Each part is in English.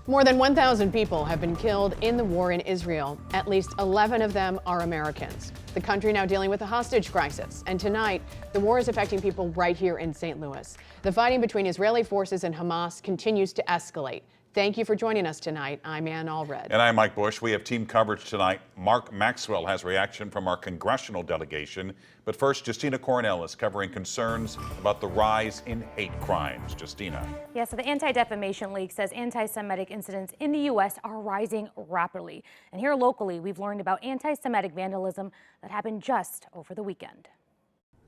More than 1,000 people have been killed in the war in Israel. At least 11 of them are Americans. The country now dealing with a hostage crisis. And tonight, the war is affecting people right here in St. Louis. The fighting between Israeli forces and Hamas continues to escalate. Thank you for joining us tonight. I'm Ann Allred. And I'm Mike Bush. We have team coverage tonight. Mark Maxwell has reaction from our congressional delegation. But first, Justina Coronel is covering concerns about the rise in hate crimes. Justina. Yeah, so the Anti-Defamation League says anti-Semitic incidents in the U.S. are rising rapidly. And here locally, we've learned about anti-Semitic vandalism that happened just over the weekend.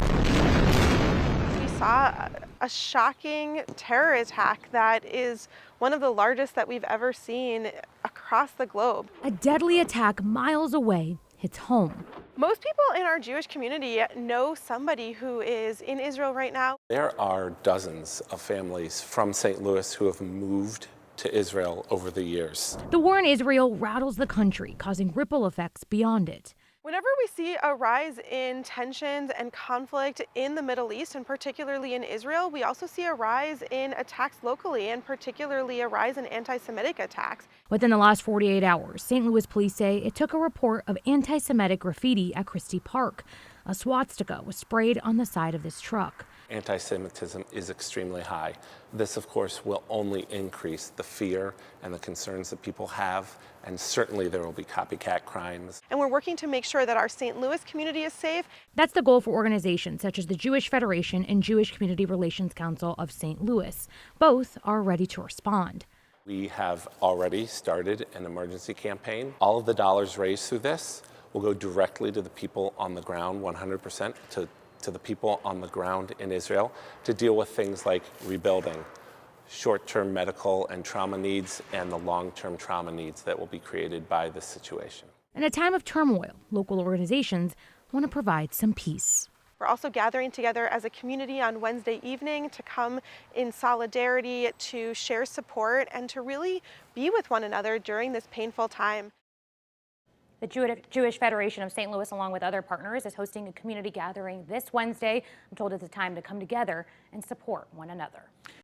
We saw a shocking terror attack that is one of the largest that we've ever seen across the globe. A deadly attack miles away hits home. Most people in our Jewish community know somebody who is in Israel right now. There are dozens of families from St. Louis who have moved to Israel over the years. The war in Israel rattles the country, causing ripple effects beyond it. Whenever we see a rise in tensions and conflict in the Middle East, and particularly in Israel, we also see a rise in attacks locally, and particularly a rise in anti-Semitic attacks. Within the last 48 hours, St. Louis police say it took a report of anti-Semitic graffiti at Christie Park. A swastika was sprayed on the side of this truck. Anti-Semitism is extremely high. This, of course, will only increase the fear and the concerns that people have, and certainly there will be copycat crimes. And we're working to make sure that our St. Louis community is safe. That's the goal for organizations such as the Jewish Federation and Jewish Community Relations Council of St. Louis. Both are ready to respond. We have already started an emergency campaign. All of the dollars raised through this will go directly to the people on the ground, 100% to the people on the ground in Israel, to deal with things like rebuilding, short-term medical and trauma needs, and the long-term trauma needs that will be created by this situation. In a time of turmoil, local organizations want to provide some peace. We're also gathering together as a community on Wednesday evening to come in solidarity, to share support, and to really be with one another during this painful time. The Jewish Federation of St. Louis, along with other partners, is hosting a community gathering this Wednesday. I'm told it's a time to come together and support one another.